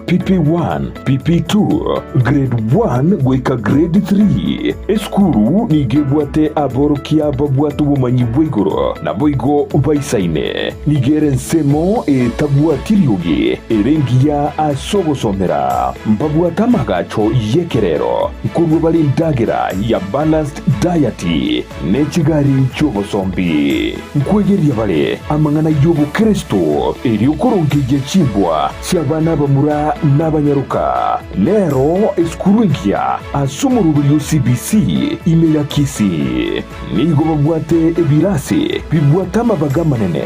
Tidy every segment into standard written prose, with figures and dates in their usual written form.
PP1, PP2, Grade 1 gwika Grade 3. Eskuru nigebwate aborokia babwatu bumanyi bwigoro na boigo baisaine. Nigere nsemo tabwatirioge erengia asogosomera. Mbabwata magacho yekerero. Kurwe bali ndagira ya balanced diet. Nechigari chobo zombi. Nkwegeria bale amangana yobo Kristo eri ukorongeje chimbwa cyabana bamura n'abanyaruka. Lero eskuru ngia asumurubiri CBC imeya kisi. Nigo babwate ebirasi bibwata mabaga manene.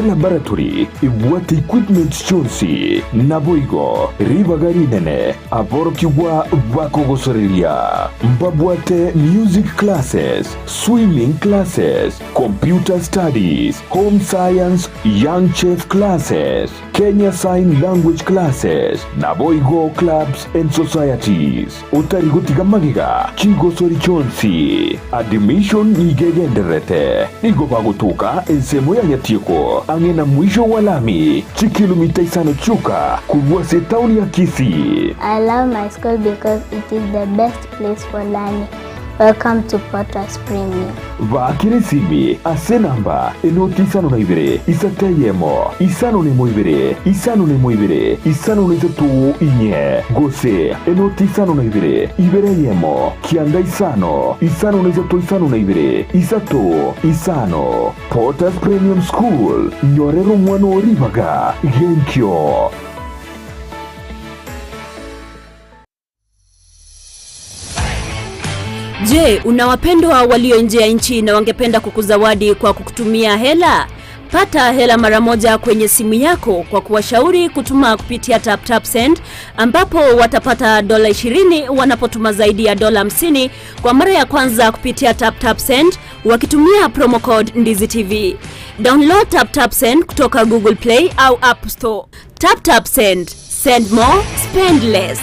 Laboratory ibwate equipment chonsi naboigo ribagari nene aborokiwa bakogosoreria. Mbabwate music classes, swimming classes, computer studies, home science, young chef classes, Kenya Sign Language classes, naboigo clubs and societies. Utarigotiga magiga chigosori chonsi. Admission nigegenderete. Nigo bagotuka ensemo ya nyatieko angena mwisho walami chikilomita isano chuka kubuase tauni ya Kisii. I love my school because it is the best place for learning. Welcome to Potters Premium. Vakiresimi asenamba enoti isano na ibere isatayemo isano nemo ibere isano nemo ibere isano nezetu inye gose enoti isano na ibere yemo kianda isano nezetu isano na ibere isato isano. Potters Premium School nyorero mwana ribaga genkyo. Je, unawapendwa walio nje ya nchi na wangependa kukuzawadi kwa kukutumia hela? Pata hela mara moja kwenye simu yako kwa kuwashauri kutuma kupitia TapTap Send, ambapo watapata $20 wanapotuma zaidi ya $50 kwa mara ya kwanza kupitia TapTap Send wakitumia promo code Ndizi TV. Download TapTap Send kutoka Google Play au App Store. TapTap Send. Send more, spend less.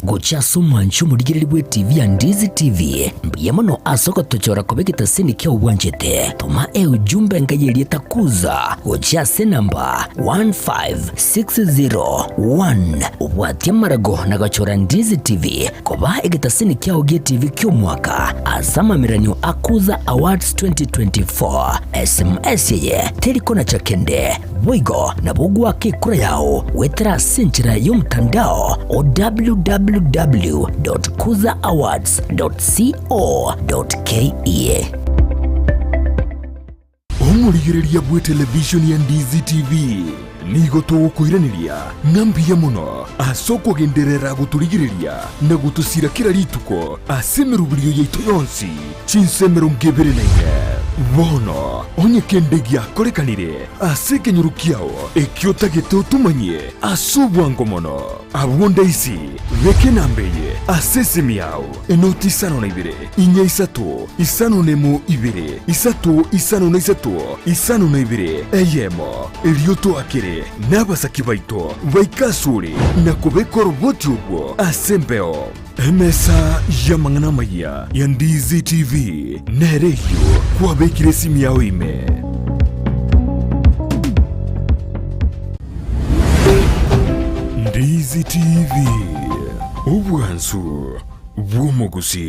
Gochaso mwancho muligiribwe TV ya Ndizi TV mbiyamano asoko tochora kobekita sini kia uwanjete toma ujumbe ngayeli takuza gochase namba 15601 uwatia marago na gachora Ndizi TV koba egita sini kia ugie TV kio mwaka asama miranyo akuza awards 2024 SMS ye telikona chakende Boigo na bugu wake kura yao wetera sinchira yumtandao o www.kuzaawards.co.ke. Omurigereria bwe television ya Ndizi TV nigo tugukwiraniria nambiya muno asoko genderera guturigireria na gutusira kira rituko asemerubirio yaitu yonsi chinsemero ngeberenaine bono onye kendegia korekanire aseke nyurukiao ekiotagete utumanye asubwango mono abonda isi reke nambeye asesemi yao enoti isano na ibere inya isato isano nemo ibere isato isano na isato isano na ibere eyemo elioto akere n'abasaki baito baikasure nakubeko roboti ubwo asembeo emesa yamangana maya ya Ndizi TV nereyo kwa bekire simu yao ime. Ndizi TV ubwansu bw'umuguzi.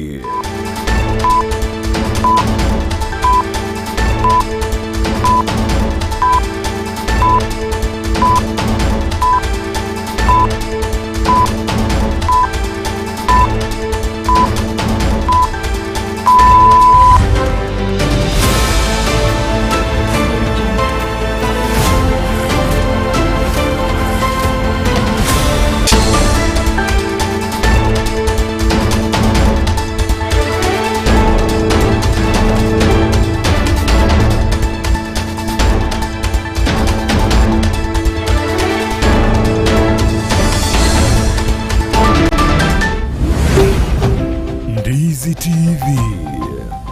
Ndizi TV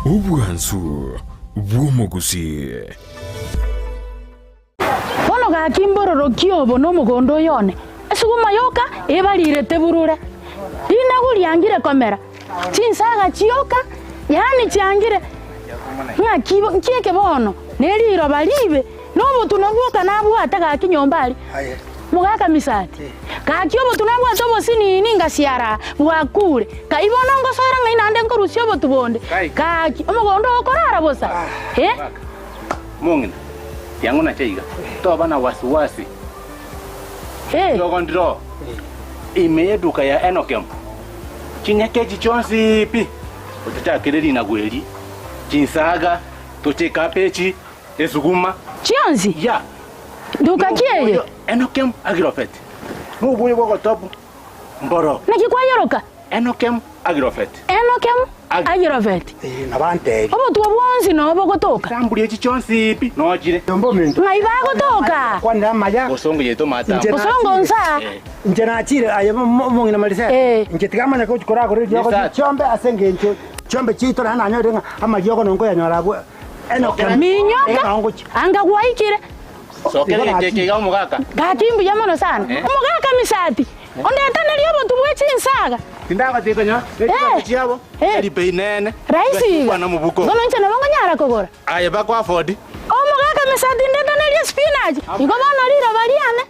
ubwansu bw'umuguzi. Bono ga kimbororo kiobo no mugondo yone esuguma yoka ebalirete burure ina guliangire komera chinsaga chioka yani chiangire nkieke bono neliro balibe Nobo tunavuka nabwate gakinyombali. Aye. Mugaka misati. Kakiobo tunabwate obosini ninga siara bwakure. Kaibona ngosora ngaina ande nkorusio botubonde. Kaki omugondo okorara bosa. Mungina. Yangu na cheiga. Toba na wasiwasi. Ndiro. Imeduka ya Enokem. Chinyakeji chonsi pi. Utatakiriri na gweli. Chinsaga, tocheka pechi, esuguma. Chionzi? Ya. Duka kieye? Enokem Agrofet. Nubuye boko topu. Mboro. Nakikwayeroka? Enokem Agrofet. Enokem Agrofet. Nabante. Obo tuwabonzi no obo gotoka. Sambulie chichonsi pi no jire. Yombo mintu. Ngaiba gotoka. Kwanda maya. Bosongo yeto mata. Bosongo nsa. Njena achire ayemo mongina malisa. Ngetikama na coach korako redi yako chombe asenge ncho. Chombe chito hana anyorenga ama yoko nongo ya nyorabo. Enokem. Minyoka. Anga kwaikire. Sokele keke mugaka. Gatimbu yamono sana. Mugaka misati. Onde ataneli obo tubwechi nsaga. Tindaba tekonya. Chiabo. Eri peinene. Raisi. Bana mubuko. Ngono nchana banganyara kogora. Aye bakwa afford. Mugaka misati ndendaneli spinach. Iko bana lira baliane.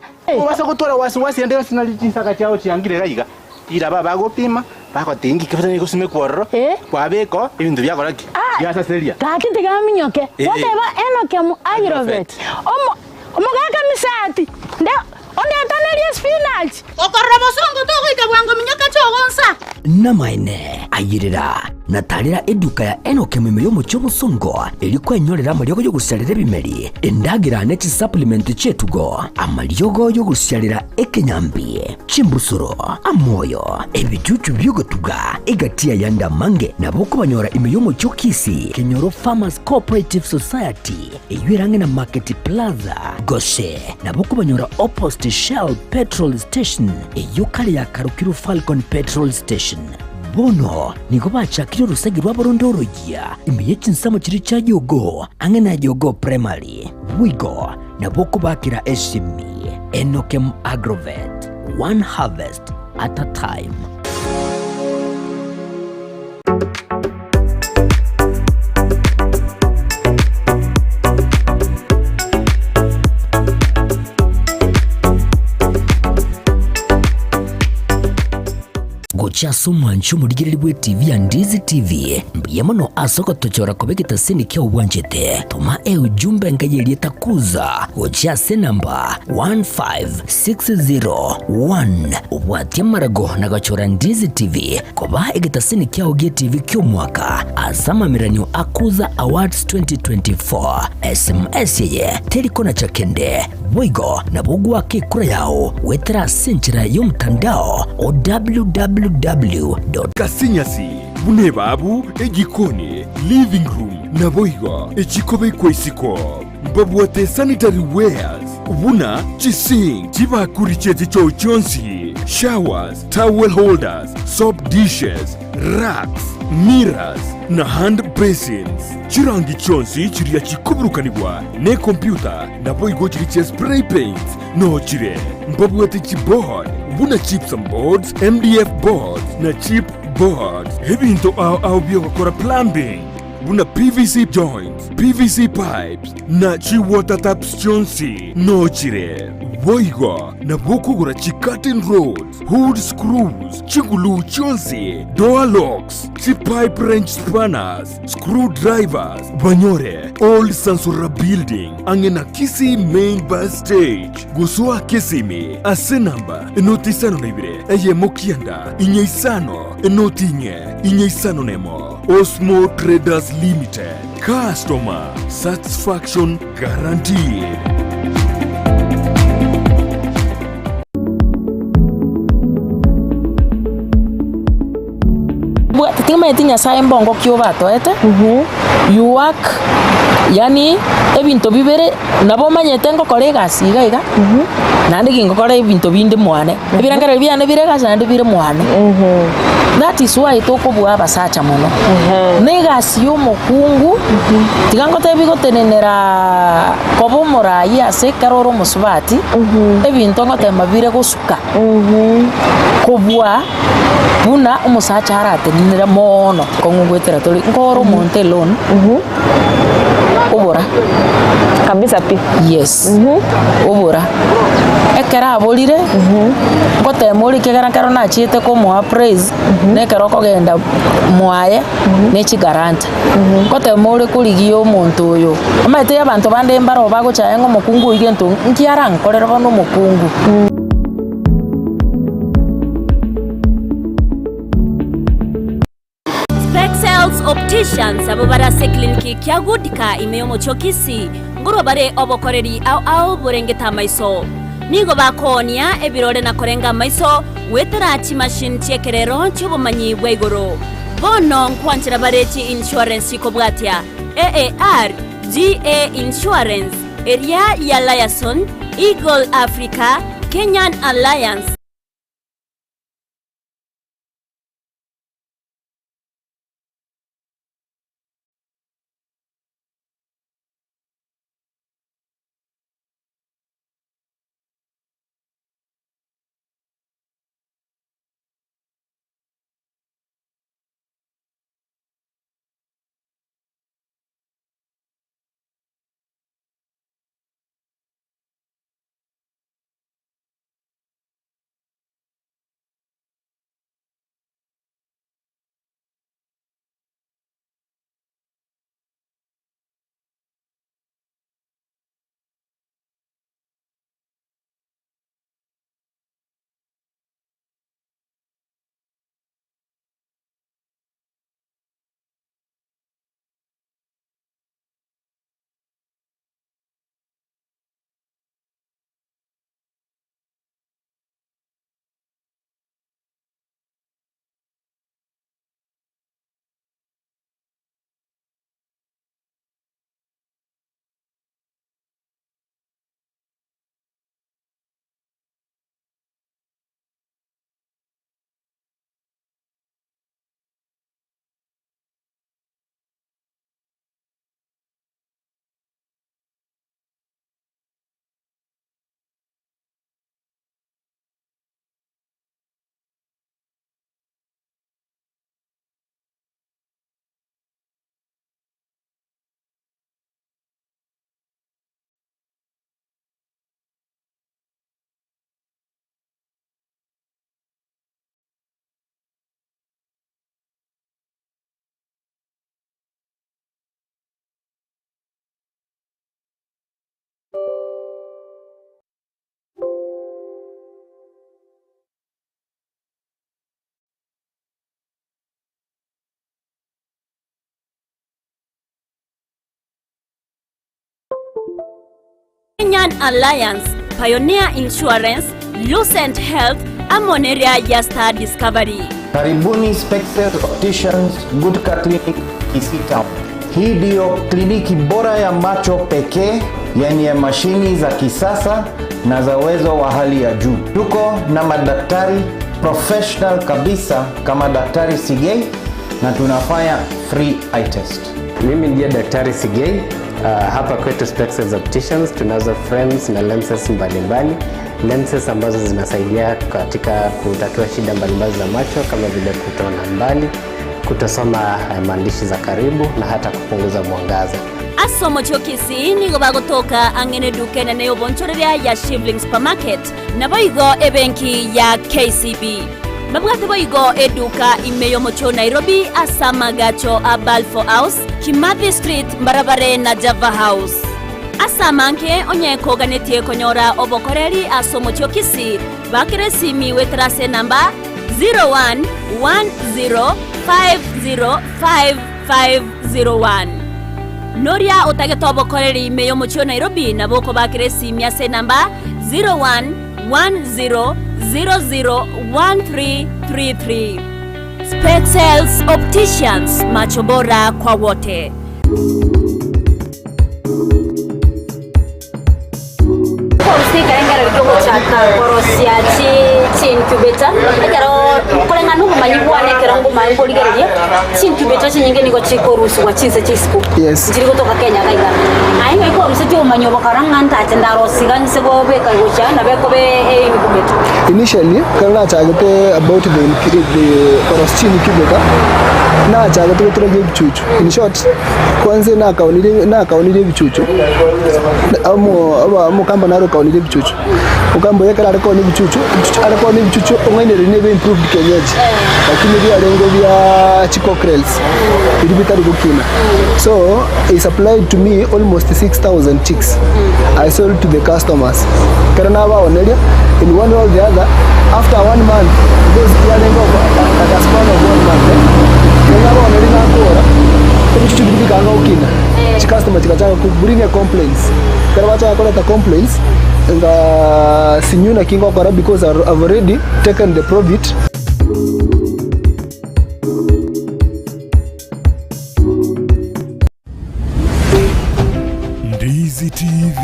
Ubasa kutora wasiwasi ndio sinalichisaka chao chiangire gaiga. Ira baba gopima. Bako tingi kifanya kusime kwororo. Kwa beko ibintu byakoraki. Yasa seria. Kakiti gaminyoke. Whatever Enokem Agrofet. Mugaka misati. Onde ataneli spinach. Okorrobo songo to goika bwango minyoka chogonsa. Namaine ayirira natalira eduka ya Enokem emirimo cy'obusongo eliko enyorera amaryogo yo gusyalira ebimeri endagira neti supplement chetugo amaryogo yo gusyalira ekenyambi chimbusuro amoyo ebicucu byogotuga egatia yanda mange naboko banyora imirimo cy'okisi Kenyoro Farmers Cooperative Society eyirange na Market Plaza Goshe naboko banyora opposite Shell Petrol Station eyukali ya Karukiro Falcon Petrol Station bono niko bachakira urusagi rw'abarondorogia imiye chinsamo kiri cha yogo angena yogo primary wigo naboko bakira eshimi Enokem Agrofet, one harvest at a time. Gochaso mwancho murigiriri bwe TV ya Ndizi TV mbiyamano asoko tochora kobegita sini kia uwanjete tuma ujumbe ngayeli takuza gochase namba 15601 watia marago na gachora Ndizi TV koba egita sini kia ugie TV kio mwaka asama miranyo akuza awards 2024 SMS yeye telikona chakende Boigo na bugu wake kura yao wetera senchira yomtandao o Kasinyasi bunebabu egikoni living room na Boigo echikobe kwesiko mbabwate sanitary wares buna chising chibakuri chezi cho chonsi showers towel holders soap dishes racks mirrors na hand basins chirangi chonsi chiria chikuburukanibwa ne computer na Boigo chiri spray paint no chire mbabwate chiboard buna chips and boards MDF boards na chip boards ebinto au biokora plumbing buna PVC joints PVC pipes na chi water taps chonsi no chire Boigo na bokugura chi curtain rods hood screws chigulu chonsi door locks chi pipe wrench spanners screwdrivers banyore old Sansura building angena Kisi main bus stage gusua Kisimi asenamba enotisano naibire eye mokianda inyeisano enotinye inyeisano nemo Osmo Traders Limited customer satisfaction guaranteed. Tingma itinya sa embongo kyo bato ete you work yani ebinto bibere nabo manyete ngo kore gasi gaiga nandi kingo kore ebinto binde mwane ebirangara byane birega sande bire mwane that is why toko bwa basacha mono negasi yo mokungu tigango tebi gotenenera kobo morai ase karoro musubati ebinto ngo temabire gosuka kobwa buna umusacha harate ninira mono kongwetera tori ngoro montelon ubura kabisa pi. Yes. Ubura ekera abolire ngote muri kegera kero na chite ko mo praise ne kero ko genda mwaye ne chigaranta ngote muri kuligio omuntu uyu amate abantu bande mbaro bagocha ngo mukungu igento nkiara nkorera bono mukungu. Spexels Opticians abo barase kliniki kya gudika imeyomo chokisi ngoro bare obokoreri au burengeta maiso nigo bakonia ebirore na korenga maiso wetera chi machine chekerero chubumanyi bweigoro bono nkwanchira bareti insurance ikobwatia AAR GA Insurance area ya Liason Eagle Africa Kenyan Alliance. Kenyan Alliance, Pioneer Insurance, Lucent Health, Amoneria Yasta Discovery. Karibuni Spexels Opticians Goodka Clinic Kisii Town. Hii ndio kliniki bora ya macho pekee yenye mashini za kisasa na za uwezo wa hali ya juu. Tuko na madaktari professional kabisa kama Daktari Sigei na tunafanya free eye test. Mimi ndiye Daktari Sigei. Hapa kwetu Spexels Opticians tunazo frames na lenses mbalimbali. Lenses ambazo zinasaidia katika kutatua shida mbalimbali za macho kama vile kutona mbali, kutosoma maandishi za karibu na hata kupunguza mwangaza. Asomo chokisi nigo bagotoka angene dukene neyo bonchoreria ya Shivling Supermarket na boigo ebenki ya KCB. Mabwate boigo eduka imeyo mocho Nairobi asama gacho a Balfour House, Kimathi Street, Mbarabare na Java House. Asamanke onye koganetie konyora obokoreri asomo chokisi bakire simi wetrase namba 0110505501. Noria otageto obokoreri imeyo mocho Nairobi na boko bakire simi ase namba 0110001333. Spexels Opticians, macho bora kwa wote. Karenga kidogo cha korosia chi incubator ekero kulenga nuko manyibwane kerango mango ligereje chintu betache nyingine go chiko rusu wa chinse chisku yes chiri kutoka Kenya kaiga ainga iko mseti umanyoba karanga ntache ndaro siganse go beka go chana beko be kubetu initially kana chagete about the korostini kibeka na chagete kutroje bichuchu in short kwanza na kaunile bichuchu amo kamba naro kaunile bichuchu ukambo yeka ariko ni bichuchu ariko ni bichuchu ongene rene improved kenyeji lakini bia lengo bia chicockerels ilibita rugukina so he supplied to me almost 6,000 chicks I sold to the customers karana ba onelia in one or the other after 1 month because ya lengo at a span of 1 month karana ba onelia ngora bichuchu bilibika ngokina customer chikacha ku bring a complaints karana cha koleta complaints nga sinyuna kingo kora because I've already taken the profit. Ndizi TV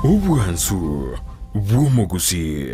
obwansu bwomugusi.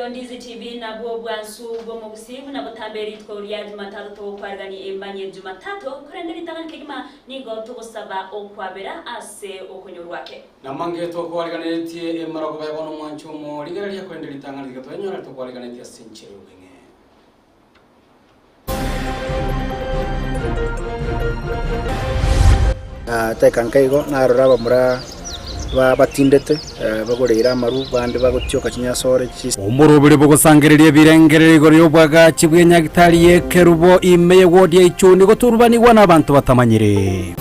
Ndizi TV na bwansu bwomugusibu na butamberi tworia Jumatatu tokwargani embanye Jumatatu kurenderi tangani kigima ningo tugusaba okwabera ase okunyorwake namange tokwarganitie emarago bayono mwanchumo ligereria kurenderi tangani gatonyora tokwarganitie sinchero benge tekan kaigo narora bamura batindete bagorera maru bandi bagotyoka kinyasore chisi umurubire bugusangiririe birengerere goryo bwaga kibwe nyagitari yekerubo imeye wodi y'icuni goturbanirwa n'abantu batamanyire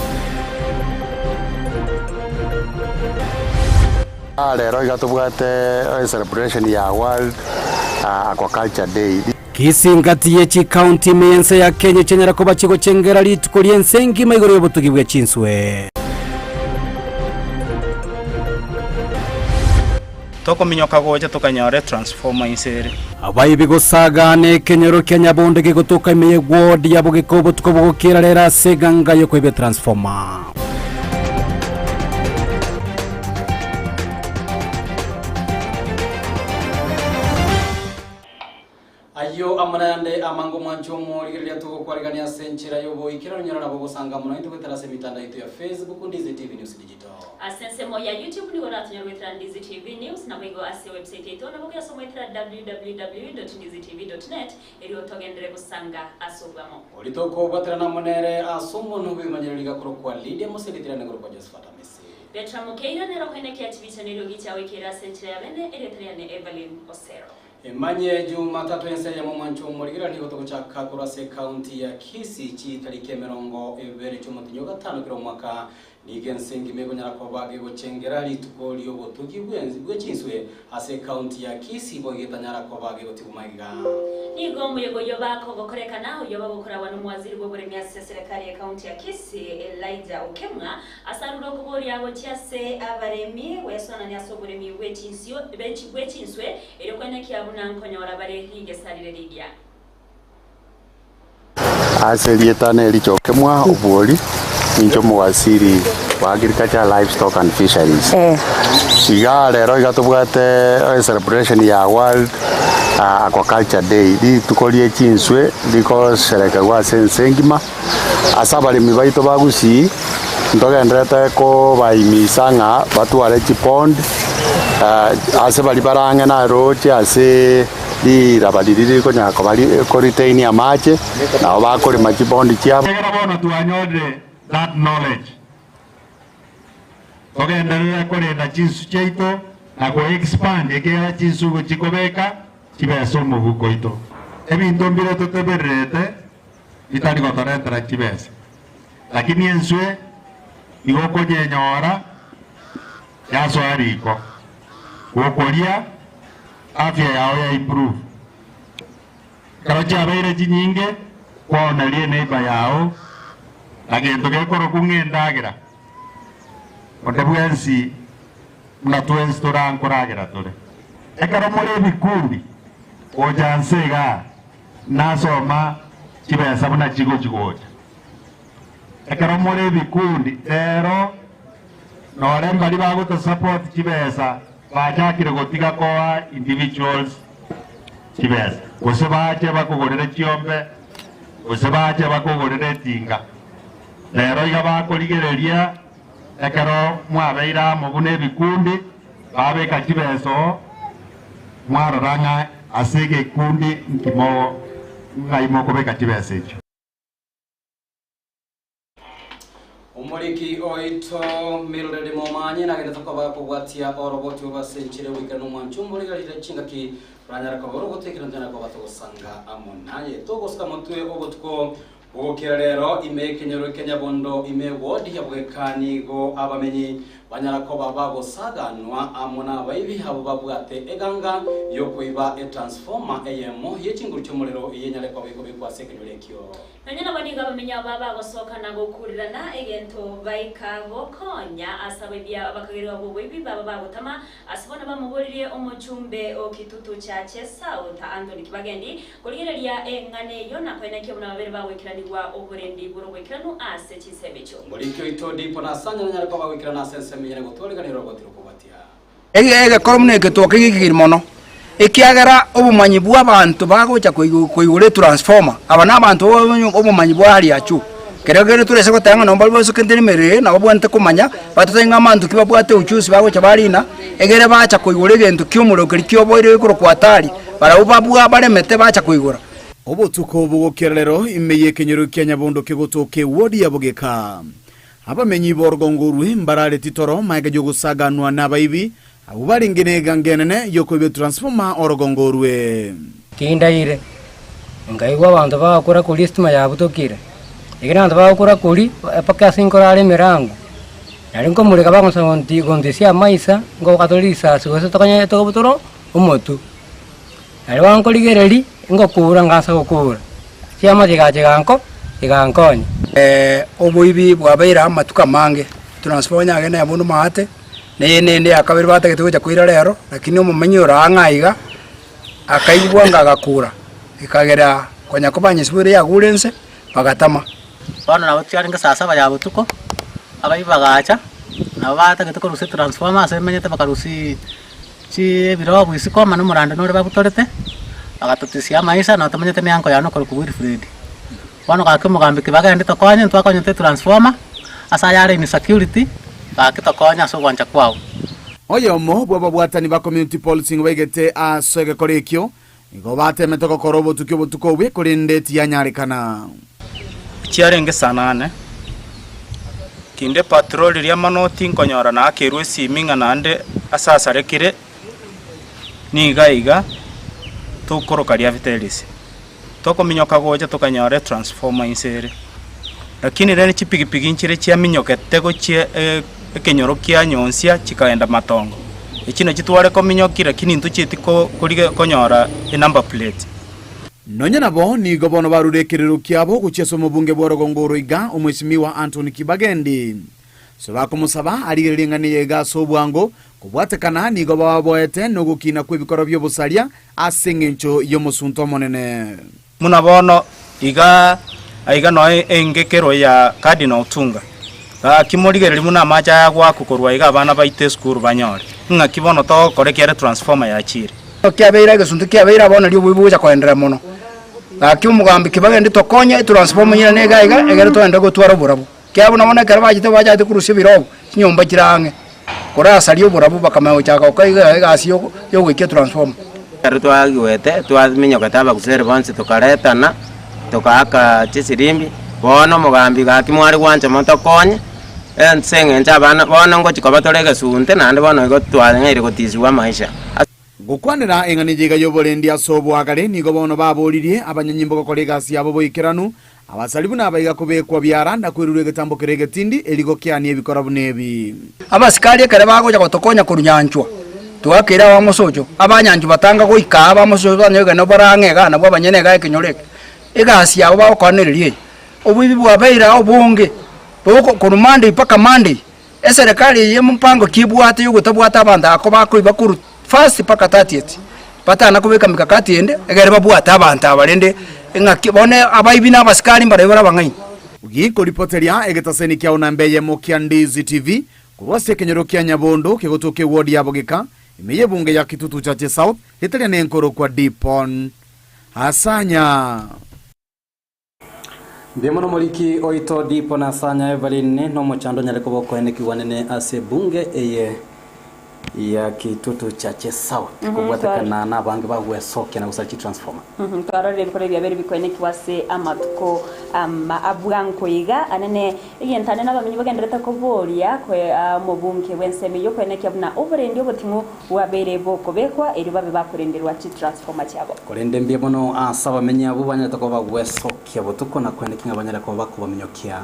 rero igatubwate celebration ya World Aquaculture Day kisingatiye chi county mense ya Kenya chenyera ko bakigo cengera litukuriye nsengi mayigoro y'obutugibwe chinswe toko minyoka goje tukanyore transformer insere abayi bigosagane kenyero Kenya bonde gigotoka imeye ward ya bugikobo tukobugokira rera seganga yo kwebe transformer ayo amanande amango mwanchomo ligereria tokwarigania senchira yobo ikira nyara nabo gusanga muno into kwetera se mitanda itu ya Facebook Ndizi TV News Digital asense mo ya YouTube ni wona tunyarwe tra Ndizi TV News na bego ase website itu na bogya somo itra www.ndizitv.net eri otogendere gusanga asubamo olitoko bwatera na monere asumo no bimanyerika kurokwa Lydia Muselitira ngoro kwa Josephat Messi Petra Mukeira nero kwenye kiativisa nero gicha wekera senchira ya bene eritrea ne Evelyn Osero Emanye Jumatatu yense ya mwancho murigira ni goto kuchaka kurase county ya Kisii chi tarike 25 kiro mwaka nigensengi mego nyara ko bage go chengera lituko lyo botugi bwenzi bwechinswe ase county ya Kisii bogeta nyara ko bage go tigumagiga nigo muyego yobako gokoreka naho yoba gukora wano mwaziri bwo buremya serikali ya county ya Kisii Elijah Okemwa asaruro ko bori abo cyase abaremi wesona nyasoburemi bwechinsyo bwechinswe ero kwene kyabuna nkonyora bare higesarire ligia aselietane lichokemwa uboli ninjo mwasiri wa agriculture livestock and fisheries iga lero igatubwate celebration ya World Aquaculture Day di tukolie chinswe liko sereka wa sensengima asabali mibaito bagusi ndogendrete ko baimisanga batware chipond ase bali baranga na roche ase di rabaliriri ko nyako bali ko retain ya mache na bakore machibondi chiabo bona tuanyode that knowledge togenderera korenda chinsu cheito na ko expand ekera chinsu go chikobeka chibeso muguko ito ebinto mbire tuteberete itari gotoretera chibesa lakini enswe igoko nyenyora yasoariko gokoria afya yao ya improve karocha abeire chinyinge kwona lie neighbor yao agento gekoro kungendagira onde bwensi muna twensi torankoragira tore ekaro more bikundi ojansega nasoma chibesa buna chigocha ekaro more bikundi ero nore mbali bago support chibesa bachakire gotiga koa individuals chibesa gose bache bakugorere chiombe gose bache bakugorere tinga lero iga bakorigereria ekero mwabeira mugune bikundi babeka chibeso mwaroranga asege kundi nkimo ngaimo kubeka chibesa echo umuriki oito Mildred Momanyi nagenda tukaba kubwatia oroboti ubasenchire wikano mwanchumbo ligalire chingaki ranyara ko borogotekira ndana ko batosanga amonaye togosika mutwe obotko ogokera rero ime kenyero Kenya bondo ime wodi yabwekani go abamenyi banyara ko babagosaganwa amona baibi habo babwate eganga yo kuiba transformer eyemo yechinguru cyomurero yenyare ko biko bikwa sekenyurekyo nanyana baniga bamenya babagosoka nago kurirana egento baikabo konya asabebya bakagirwa bo baibi baba bagotama asibona bamuborire omuchumbe okitutu chache South Anthony Kibagendi kuligereria engane yo nakwena kyobona babere bawekiraniwa oburendi burogwekiranu ase chisebecho mulikyo itodi pona sanya nyara ko bawekirana sense menyere gutoliganira robotiro kubatia ege koromne getoke gigiri mono ikiagera obumanyi bwa abantu bagocha kuigure transformer abana abantu obumanyi bwa hali yacu keragere turese gotanga nomba bose kendere mere na babwante kumanya batutenga amantu kibabwate uchusi bagocha barina egere bacha kuigure gento kyomuro kirikyo boire kuro kwatari barabubwa baremete bacha kuigura obotuko bugokerero imeye kenyero Kenya bondo kigotoke wodi yabogeka abamenyi borgongorwe mbarare titoro maega jogusaganwa nabaibi abubari ngenenene yokobe transformer orgongorwe kindaire ngaigwa abantu bakora ku list mayabutokire igina abantu bakora kuri paka sinkorale mirango nari ngo mureka bagonsanti gondisia maisa ngo katolisa sigose tokanya tokobutoro umotu ari wankoligereri ngo kubura ngasa gukura cyama kigaganko igankonye obuibi bwabaira amatuka mange transformer nyagene yabundu mahate nende akabiri bategete cyo kwira rero lakini umumenyi urangaiga akaibwa ngagakura ikagera konya kubanye sibure yagurense bagatama bana nabo cyari sasa bayabutuko abayibagacha nabategete ko rusi transformer semenyete bakarusi chi birobu isikoma n'umuranda nore babutorete agatotisia maisha na tamenyete nyanko yano ko kubiri Fred bano kakemugambe kibagende tokonye ntwakonyete transformer asa yare ni security bakitokonya so gwanja kwao oyomo bwaba bwatani ba community policing bagete asege korekyo ngo batemete ko korobo tukyo butuko bwe kurindeti yanyarekana chiarenge sanane kinde patrol ria manoti nkonyora na akerwe siminga nande asasa rekire niga tukoroka ria vitelisi toko minyoka goje tukanyore transformer insere lakini rene chipigipigi nchire chia minyokete go chia kenyoro kia nyonsia chikaenda matongo ikino chitware ko minyokira kini ntuchiti ko kurige konyora e number plate nonya nabo ni gobono barurekerero kyabo gucheso mubunge bworogongoro iga omwesimiwa Anthony Kibagendi so bakomusaba arigerenganiye gaso bwango kubwatekana ni gobo baboete no gukina kwibikoro byo busalia asengencho yo musunto monene munabono iga aiga no engekero ya Cardinal Tunga kimorigereri muna macha yagwa kukorwa iga abana baite school banyore nga kibono to korekere transformer ya chire okyabeira gesuntu kyabeira bona lyo bubuja kwendera mono akiumugambi Kibagendi tokonye transformer nyine nega egere to enda gutwara burabu kyabona bona kera bajite bajate kurusi birobo nyomba kirange korasa lyo burabu bakamayo cyaka okaiga gasi yo gwike transformer twagwete twamenyoka taba kusere bonse tukaretana tukaka chisirimbi bono mugambi gakimwari gwanje motokonye ensenge njabana bono ngo chikoba torege sunte nande bono go twanyere gotisiwa maisha gukwanira eng'ani jiga yoborendi asobwagare nigo bono baboririe abanyanyimbo gokora egasi yabo boikeranu abasalibu nabaiga kubekwa byara na kwirura egetambo keregetindi erigo kiani ebikora bunebi abasikari ekere bagoja gotokonya kurunyanchwa twakira wa musojo abanyanju batanga goika aba musojo banyoga no barangega nabo abanyenega ekinyoreke egasi yabo bakonererie obubi bwabeira obunge boko kurumande ipaka mande eserikali yempango kibwate yugotabwata abanda ako bakoiba kuru first paka 30th patana kubeka mikakati ende egere babwata abanta abarende ngaki bone abayibi n'abasikari mbarebera bangaini ugiko ripoteria egetaseni kya unambeye mokia Ndizi TV kurwase kenyoro kya Nyabondo kegotoke ward ya Bogeka imeye bunge ya Kitutu Chache South hitalia nenkoro kwa Dipon Asanya Biemono moliki oito Dipon Asanya Evaline no mochando nyaleko boko ene kiwanene ase bunge eye ya Kitutu Chache South kubwatakana na bange bagwe soke na gusachi transformer twarore bikore bya beri bikwene kiwase amatuko abwanko iga anene yentane n'abamenyi bagendereta ko boria kwe mubunke wenseme yo kwene kyabuna overendi obotingo wabere boko bekwa eri babe bakurenderwa chi transformer cyabo korende mbye bono asaba menya abo banyata ko bagwe soke botuko na kwene kinga banyara ko bakubamenyokia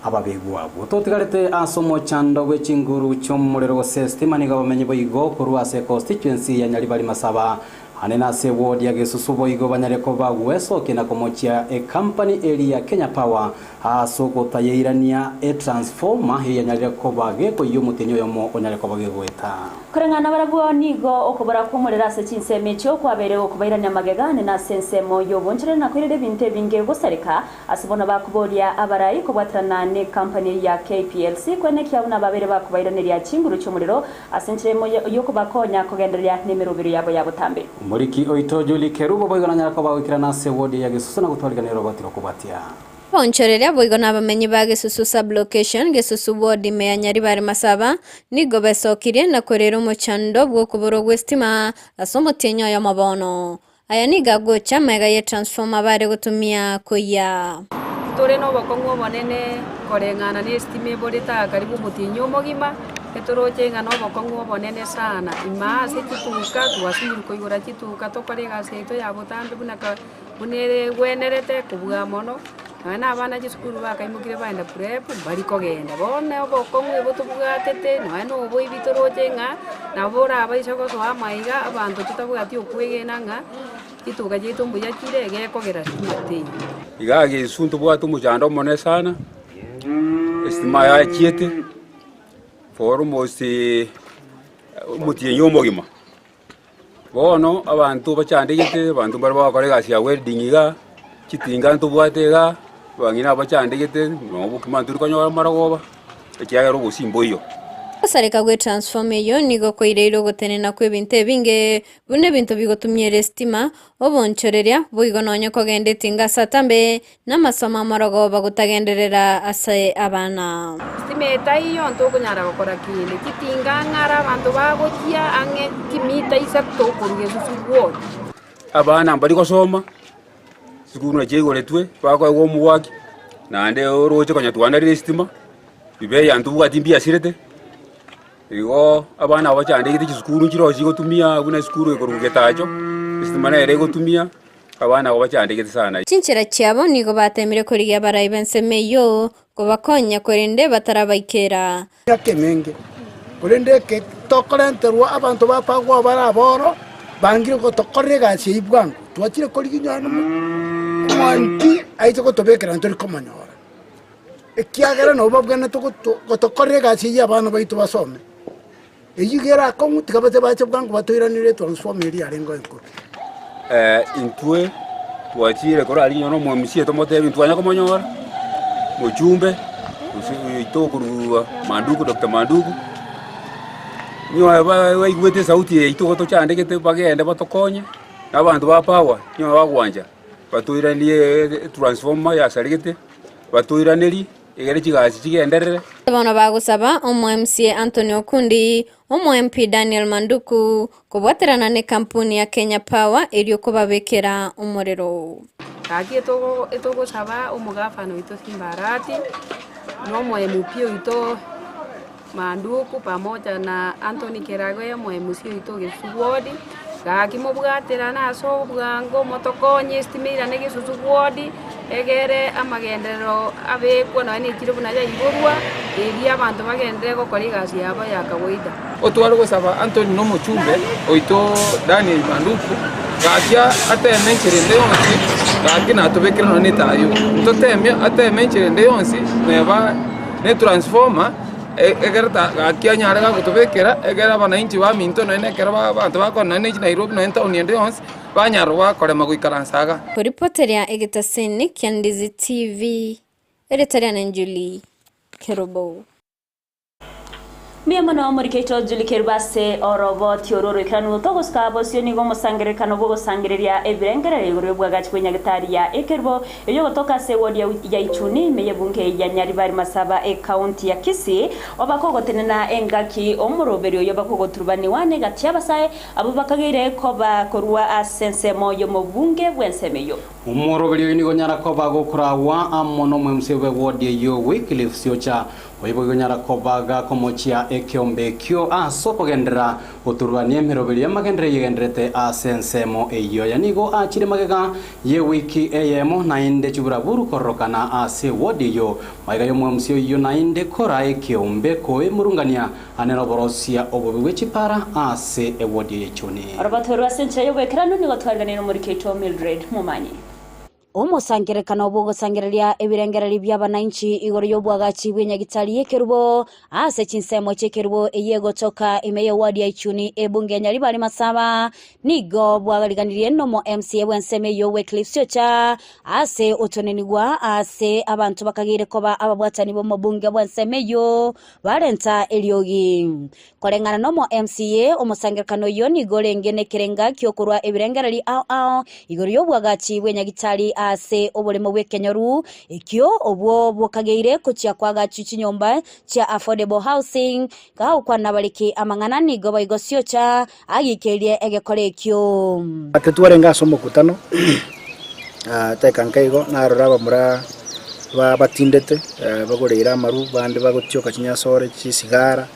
ababegwa bototigarete asomo chando wechinguru cyomurero go system aniga bamenye boyigo kurwase constituency ya Nyaribari Masaba anena se ward ya Gesusu boyigo banyareko bagweso kina komochia a company area Kenya Power asoko tayeirania a transformer ya Nyareko bage ko yumutinyo yomo onyareko bage gweta kurengana baragwo nigo okobara kumurera se chinseme cyo kwabere okubairania magegane na sensemo yobonjere na kwirede binte binge gusareka asibona bakuboria abarayi kubwatrana ne company ya KPLC kwene kyabuna babere bakubairanira chinguru cyomurero asenchiremo yoko bakonya kugenderia nimero 2 yabo yabutambe Moriki oito Juli Kerubo boigana ko bawikirana se wodi ya Gesusu na gutwariganira batiro kubatia Ponchoreria boigona abamenyi ba Gesusu sublocation Gesusu ward me Nyaribari Masaba nigo besokirie na korera umuchando bwo kuboro gwestima asomotenyo ya mabono aya niga gocha mega ye transformer bare gutumia kuya tore no bakongo bonene korengana ni estime boreta karibu mutinyo mogima etoroche ngano bokongo bonene sana ima se tutuka tuwasiri ko igora tutuka to korega se to ya botambe bunaka bunere wenerete kubuga mono ana abana gisukuru bakaimukire baenda prep bari kogenda bone bokongo botubugatete no boy bitoroche nga nabora abaisha ko so amaiga abantu tutabugati okwegena nga ituka jitu mbuya kirege kogera timate igage suntu bwatu mujando mone sana estima ya chiete for almost mutiyenyo mogima bono abantu bacandegete abantu bari bakorega sia wedding iga chitinga ntubwatega bangina bacandegete no bukimanturi konyora maragoba ekiagero gusimbo iyo Sareka gwe transform yo nigo koireiro gotenena kwe binte binge bune bintu bigotumye restima obonchoreria boigononya kogende tinga satambe namasoma marago bagutagenderera ase abana estimeta iyo ntokunyara gukora kinde kitinga ngara abantu bagokia ange kimita isapto kuruge susuwo abana mbali gosoma sikuru na jegoretwe bako ego muwaki nande oroche konya twana restima bibe yantu bwatimbia sirete Igo abana abacandegete gisukuru kiro kigotumia kuna sukuru ekorugetacho istimana ere gotumia abana abacandegete sana Chinchira cyabo nigo batemire kuri ya barayi benseme yo ko bakonya korende batarabaikera yakemenge korende ke tokorenterwa abantu bapagwa baraboro bangire ko tokorega cyibwango twakire kuri ginyana mwanti aite ko tobekera ntori komanyora ekiagera no babwana to tokorega cyiya abana baitu basome Eyigera ko mutikabate bache bwangu batoiranire transform eri arengo enko intwe twachire kora ali nyono mu misie to mote bintu anya komonyora mujumbe itokuru manduku Dr. Manduku nyo ba igwete sauti itoko to chandegete bagende batokonye abantu ba power nyo bagwanja batoiranire transformer ya sarigete batoiraniri egere kigazi kigenderere Bano bagusaba MCA Antonio Kundi MP Daniel Manduku kubwaterana ne kampuni ya Kenya Power eri okubabekera umuriro kaki etogo saba umugafano ito simbarati no MP ito Manduku pamoja na Anthony Keragoya mwemusi witũ Gĩsusu ward gakimubwatĩra naso bwango motokonye estimira ne Gĩsusu ward egere amagendero abekwo na ni kiro buna ya igorwa eria abantu bagendere gukora igasi yabo ya kawaida. Otwaro gusaba Anthony no muchumbe oito Daniel Manduku gakia atemencherende yonsi gakina tubekira no nitayo totemya atemencherende yonsi neba ne transformer egerta gakia nyaraga gutubekira egera banainchi ba minto no nekera abantu bakona ne Nairobi no enta uniende yonsi banyarwa kore maguikaransaga kuripoteria egitasini Kyandizi TV eretaria na Njuli Kerobo Miemo no murikeito Njuli Kerubase orobo tiororo ikanu togoska bosioni go musangere kano go sangereria ebirengere igoro bwagachi kwenya gitaria ekerbo eyo gotoka se wodi ya Ichuni meye bunge ya Nyaribari Masaba county ya Kisii obako gotenena engaki omuroberio yo bako goturubani wane gatia basaye abubakagire koba korwa asensemo yo mubunge bwensemeyo umuroberio ni gonyara koba gokurawa amono mwemsebe wodi yo Wycliffe Siocha oyibo gonyara koba ga komochia ekiombe kyo asoko gendera oturwanie meroberio magendere yegendrete asensemo eyo yanigo achire magega ye wiki eyemo nainde chubura buru korokana ase wodi yo maiga yo mwemsio yo nainde kora ekiombe ko emurungania anero borosia obobiwe chipara ase ewodi yechoni arabatoro asenche yo bekrano ni gotwarganira muri Keito Mildred Mumanyi umusangerekano bwogosangereria ebirengereri by'abananchi igoro yobwagachi bwenyagitari yekerubo ase chinsemo chekerubo eyegotoka imeyo wadi ya Ichuni ebunge Nyaribari Masaba nigo bwagaliganirie nomo MCA bwenseme yo Wycliffe Siocha ase otonenigwa ase abantu bakagire koba ababwatani bo mubunge bwenseme yo barenta eliogi korengana nomo MCA umusangerekano yo nigo lengene kerenga kyokurwa ebirengereri igoro yobwagachi bwenyagitari ase obolemo bwekenyoru ekyo obwo bwokageire kuchia kwaga chinyomba cha affordable housing kaho kwa nabaliki amanganani goba Siocha agikerie egekore ekyo atetwarenga somo kutano tekankaigo naroraba mura batindete bagorera maru bande bagotyoka chinyasore chisigara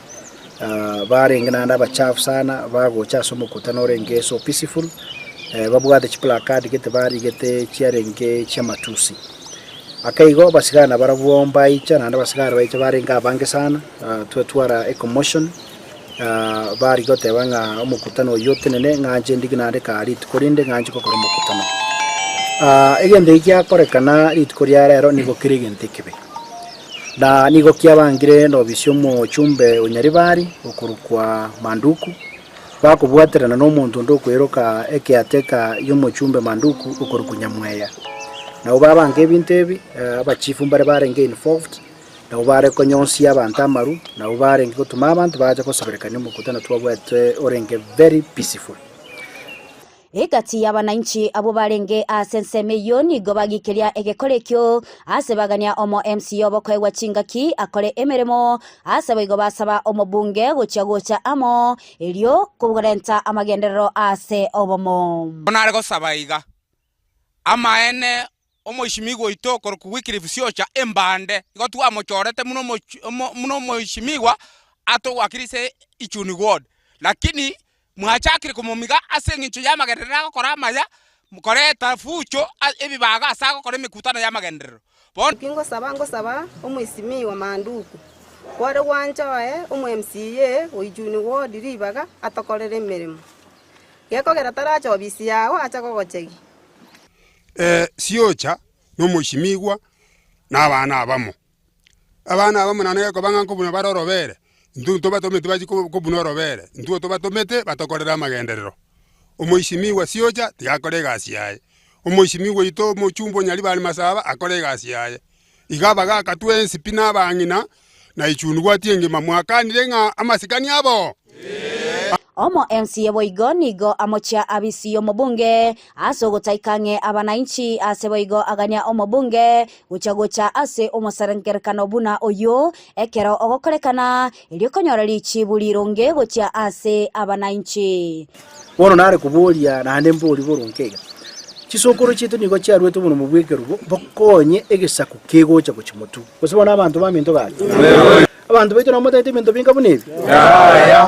barengana ndabachafu sana bagocha somo kutano renge so peaceful babwate chiplakadi gete bari gete chiarenge chamatusi akaigo basigana barabwomba icha nanda basigara baicha barenga bange sana twetwara ecomotion bari gote banga omukutano yote nene nganje ndiginande kali tukorinde nganje ko koro mukutano egende ikya korekana ritkoria rero nigo kirigente kibe na nigo kyabangire no bisyomo chumbe Onyaribari okurukwa Manduku bakubwaterana no muntu ndokweroka ekiateka yomuchumbe Manduku ukurukunyamweya na ubabange ebintebi abachifu mbare barenge involved na ubare konyonsi abantu amaru na ubare ngotuma abantu baje kosoberekana mukutana twabwete orenge very peaceful egati y'abananchi abo barenge asenseme yoni gobagikeria egekorekyo asebagania omo MCO bokwegwa chingaki akore emeremo asebego basaba omobunge gocha amo elio kuburenta amagenderero ase obomo onare gosabaiga amaene omoishimigwa itoko ku Wycliffe Siocha embande igotu amochorete muno moishimigwa ato wakirise Ichuni ward lakini mwachakire kumumiga asengincho ya magenderero gukora amaya mukoreta fucho ebibaga asa gukora mikutano ya magenderero kingo saba omwisimi wa Manduku kware wanjoe omu MCA oijuni ward ribaga atokorere mirimo gekogera taracho obisi yawo acha kogochegi Siocha no mwishimigwa na abana abamo nane ko banga kubuna barorobere ndu to batomete baji kubuna orobere ndu to batomete batokorera amagenderero omwishimigwa Siocha tiakore gasi yaye omwishimigwa ito mochumbo Nyaribari Masaba akore gasi yaye igabaga katwensi pina bangina na Ichuni gwatienge mamwakanire nga amasikani abo omo MCA boigonigo amocha abisiyo mubunge asogotaikange abananchi aseboigo agania omobunge guchagocha ase omosarengerekano buna oyo ekero ogokorekana ilikonyorali chiburironge gocha ase abananchi bono nare kuburia nande mburi burungega chisokoro chitu nigo chiarwetu muno mubwekerubo bokonye egesaku kegocha kuchimotu kusibona abantu baminto gaje abantu baitu no mutete bintu binga bunebi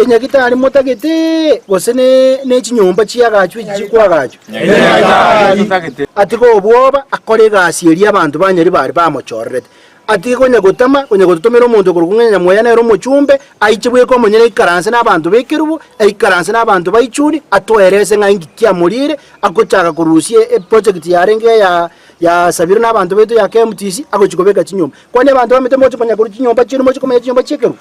enyagitari mutagete gosene ne chinyumba chiagachu chikwagachu atiko obwoba akore gasi eri abantu banyari bari bamochorrete atiko nyagotama kunyagotomera omuntu kurunganya moya na ero mochumbe aichibwe ko monyene ikaranse n'abantu bekirubu ikaranse n'abantu baichuni atoerese ngangi kya murire akochaka kurusie project yarenge ya sabira n'abantu betu ya KMTC akochikobeka chinyumba kwani abantu bamete mocho panya kuru chinyumba chino mocho komenya chinyumba chekeru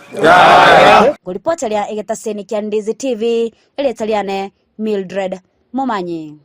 Ripoti ya Egetaseni kya Ndizi TV eletaliane Mildred Momanyi.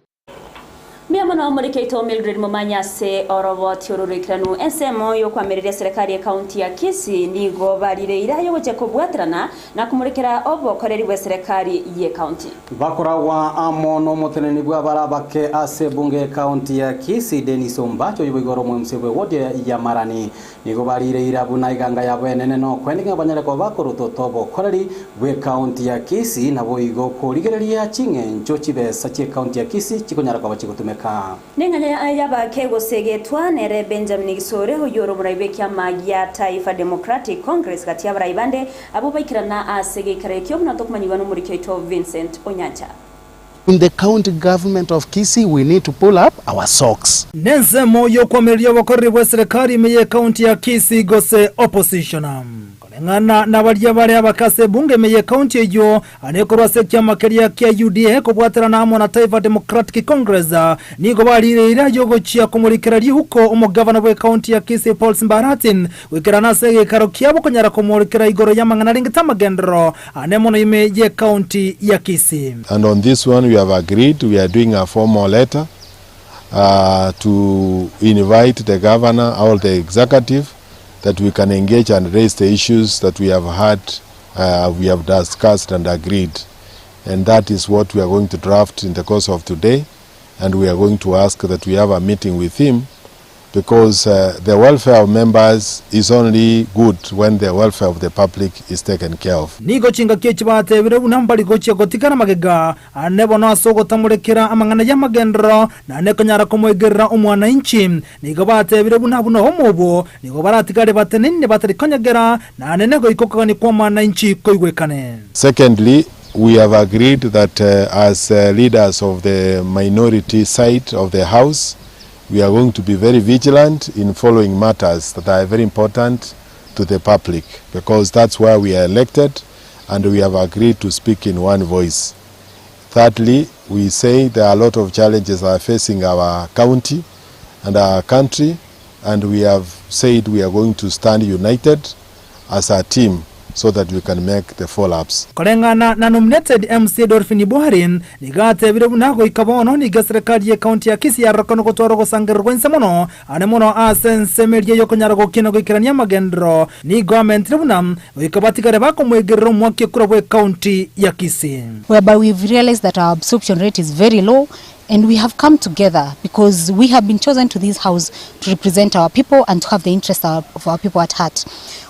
Miamano Murikeito Mildred Momanya se oroboti ururikiranu ensemo yo kwamerera serikali ya kaunti ya Kisii nigo barireira yo goje kubwatrana na kumurikira obokoreri bwa serikali ye kaunti. Bakoragwa amono muteneni bwa barabake ase bunge kaunti ya Kisii Dennis Ombacho yibigoro mwemsebwe wode ya Marani nigo barireira bunaiganga ya bwenene no kwendinga banyareko bakoruto tobo koreri bwe kaunti ya Kisii nabo igo kurigereria chinge nchochi besa che kaunti ya Kisii chikonyarako bachikutumeka Nenganya yaba kego segetwa nere Benjamin Gisore hoyoro muraibekia magia Taifa Democratic Congress kati ya baraibande abo baikirana asege karekyo munatokumanyiwa no Murikeito Vincent Onyancha. In the county government of Kisii, we need to pull up our socks. Nenze moyo kwa meria wakori wa serikali meye county ya Kisii gose opposition. Ngana na balia bale abakase bunge meye county ejo anekorwa sekya makeria kia UDA kubwatira na amo na Taifa Democratic Congress niko balire yogo chia kumurikira huko umugavana we county ya Kisii Paul Simbaratin wikirana sege karokia bukonyara kumurikira igoro yamangana ringita magendro anemono imeye county ya Kisii. And on this one we have agreed, we are doing a formal letter to invite the governor or the executive that we can engage and raise the issues that we have had, we have discussed and agreed. And that is what we are going to draft in the course of today. And we are going to ask that we have a meeting with him, because the welfare of members is only good when the welfare of the public is taken care of. Nigo chinga kechi bate bire unambali gochi gotikana magega anebo no asogo tamurekera amangana ya magendro na neko nyara kumwegerera umwana inchi nigo bate bire unabuno homobo nigo baratikare bate ninde batari konyagera na nenego ikokani kwa mwana inchi koigwekane. Secondly, we have agreed that as leaders of the minority side of the house, we are going to be very vigilant in following matters that are very important to the public, because that's why we are elected and we have agreed to speak in one voice. Thirdly, we say there are a lot of challenges that are facing our county and our country, and we have said we are going to stand united as a team so that we can make the follow-ups. Kolengana na nominated MC Dorfini Buharin nigate bire bunago ikabono ni serikali ya county ya Kisii yarokono kotoro gosangerwense mono anemono asense merie yokonyara gokino gikirania magendro ni government tribunal ikabatikare bako mwegerero mwake kurabwe county ya Kisii, whereby we've realized that our absorption rate is very low. And we have come together because we have been chosen to this house to represent our people and to have the interest of our people at heart.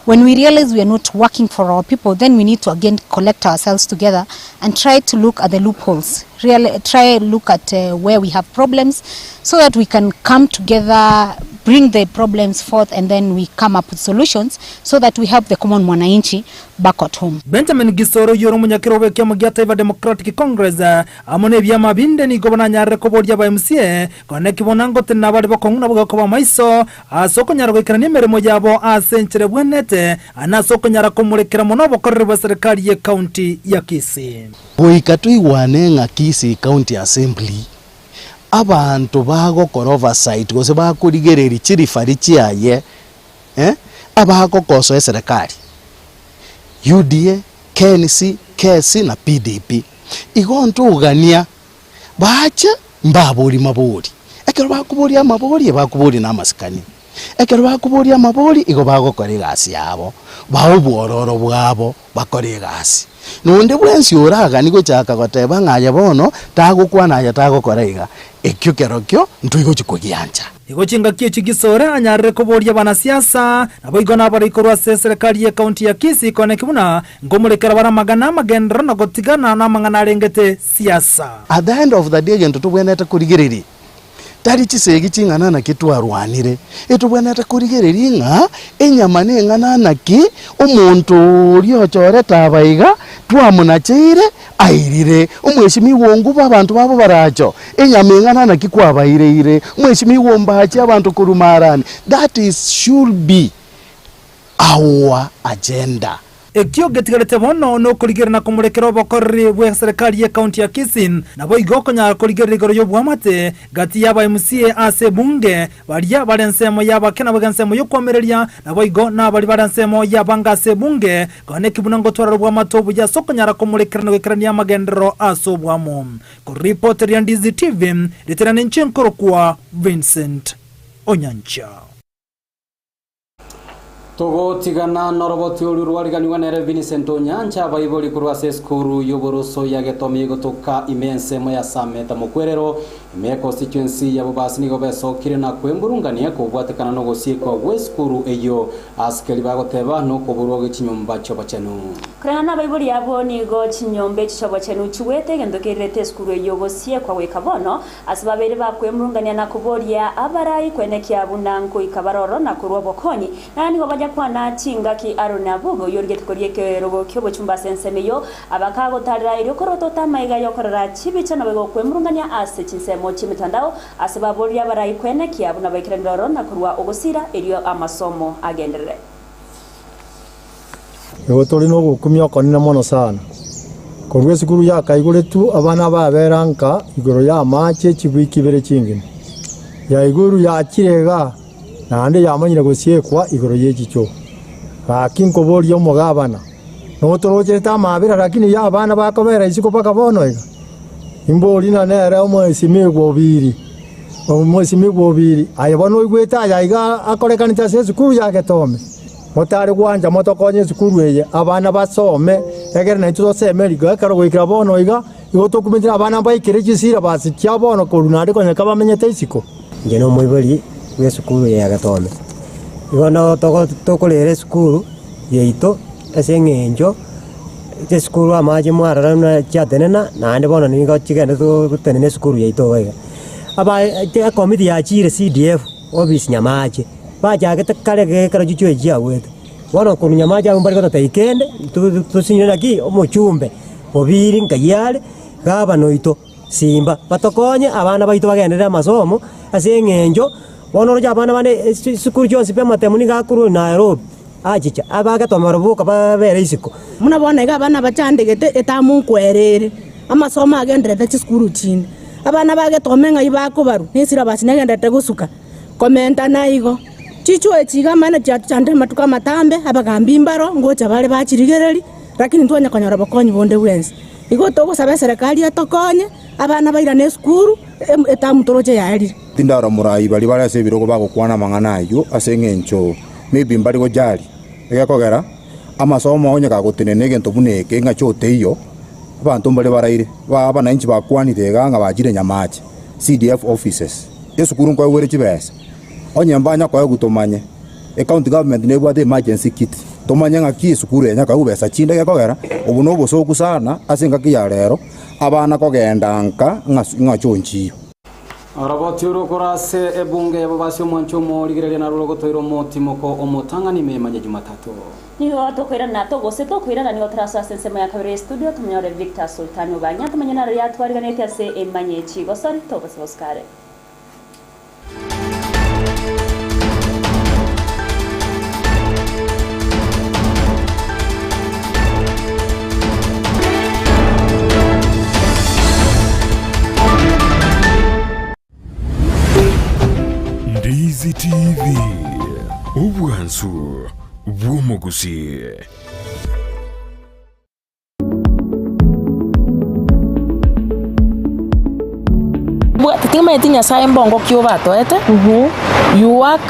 When we realize we are not working for our people, then we need to again collect ourselves together and try to look at the loopholes. Try look at where we have problems so that we can come together, bring the problems forth, and then we come up with solutions so that we help the common mwananchi back at home. Benjamin Gisoro yoro munyakirobe kya magia Taifa Democratic Congress amone byama binde ni gobana nyare ko borya ba MCA kone kibonango tena bari bakonguna bugako ba maiso asoko nyara gikirania meremo yabo asenchere bwenete anasoko nyara ko murekera mono bokorere ba serikali ye county ya Kisii. Boikatui wanenga Kisii County Assembly abantu bago oversight gose bakurigereri chirifari chiaye abago koso serikali UDA, KNC, KC na PDP igonto ugania bacha mbaburi maburi ekero bakuburi amaburi bakuburi na masikani ekero bakuburi amaburi igo bagokora igasi yabo bawo bwororo bwabo bakora igasi nonde bwensi oraga nigo chaka goteba ngaya bono tagukwana ya tagokora iga ekyo kerokyo ntuigo chikugianja Igo chinga kie chigisore anyarre ko borya bana siasa nabo igona bari korwa serikali ya county ya Kisii kone kibuna ngomurekera bara magana magendro na gotigana na mangana rengete siasa. At the end of the day gento tubwenete kurigiriri tari chisegi ching'ana ki twarwanire etubwanete kurigereria ng'a enyama neng'ana ki omuntu riochore tabaiga twamunacheire airire omweshimiwa onguba abantu babo baracho enyama eng'ana ki kwabaireire omweshimiwa ombachi abantu kurumarani. That is should be our agenda. Ekio getigarete bono no kurigerana kumurekera obokorri bwa serikali ya county ya Kisii nabo igokonya kurigerera igoro yo bwamate gati yaba MCA ase bunge baria barensemo yaba kena bagansemo yo kwomereria nabo igo na bari barensemo yaba ngase bunge kone kibuna ngotwara bwamate obuya sokonyara kumurekera no gekerania magendero aso bwamo. Ko reporter ya Ndizi TV literane nchenkoro kwa Vincent Onyancha. Togo tigana noroboti uru rwariganiwa nere Vincent Onyancha bayibori kurwa seskuru yoboroso yagetomi gotoka imense moya sameta mukwerero ime constituency ya bobasi nigo beso kirena kwemburungania ko bwatekana no gosieko gweskuru eyo askeli bagoteba no koburwa gichinyomba choba chenu kurana bayibori yabo nigo chinyombe choba chenu chuwete gendo kirete skuru eyo gosieko wekabono asibabere bakwemburungania na kuboria abarai kwenekia bunanko ikabaroro na kurwa bokonyi nani go kwa na chinga ki arona bogo yorget korieke rogo kyobo chumba sensemeyo abakago tarira iro korotota maiga yokorara chibicha na bego kwemurungania ase chinsemo chimitandao asababoria barai kwene kiabu na baikirendoro na kurwa ogosira erio amasomo agendere yo tori no gukumya konina mono sana korwe sikuru ya kaigure tu abana baberanka igoro ya mache chibikibere chingine ya iguru ya chirega nande yamanyire gosiekwa igoro yechicho bakinko borio mugabana no toroje tamabira lakini ya bana bakobera isiko paka bono iga imbori na nere omwesimigwo biri ayabano igweta yaiga akorekanita sukuru yake tome motari gwanja motokonye sukuru eye abana basome egere na ituzo semeriga karo gwikira bono iga igoto kumitira abana baikire gisira basi kya bono korunade konyeka bamenyete isiko ngeno moibali we sukuru ya gatome igono tokolere sukuru yeito esengenjo te sukuru amaje mwarara na chatenena nande bona ningo chigende tutenene sukuru yeito wega aba te komiti ya chire CDF office nyamaje baja kale gekara jucho ejia wete bona ko nyamaje ambari kota ikende tusinyira ki omochumbe obiri nkayale gaba noito simba batokonye abana baito bagendera masomo asengenjo Wono ja bana bane sukuru jonsi pe matemuni ga kuru Nairobi ajicha abaga tomarubuka babere isiko muna bona ga bana bachandegete etamu kwerere amasomo agendrete sukuru chini abana bage tomenga ibako baru nisira basi nagendete gusuka komenta naigo chicho echiga mana chande matuka matambe abagambi mbaro ngocha bale bachirigereri lakini ntwanya konyora bakonyi bonde wensi igo togo sabe serikali atokonye abana baira ne sukuru etamu toroje yaeri tindara murai bali bali ase birogo bagokwana mang'ana ayo ase ng'encho maybe mbali go jali egakogera amasomo onye gagotenene gento buneke ng'achote iyo abantu mbali baraire abana inchi bakwanire ganga bajire nyamache CDF offices esukuru nkwa were chibesa onye mbanya kwa gutomanye county government nebwa the emergency kit tomanye ng'aki sukuru enya ka ubesa chinde gekogera ubu no bosoku sana ase ngaki ya rero abana kogenda nka ng'achonchiyo Arabati urukorase ebunge yababasi omwancho morigerere na rurogo toiro motimoko omotangani memanya Jumatatu. Niho tokwira na togose tokwira ni otrasa sensema ya kabere studio tumnyore Victor Sultani banya tumanya na ya twariganete ase emanye chigo sorry togose Oscar. Ndizi TV ubwansu bw'umuguzi Tingma etinya sa embongo kyobato ete you work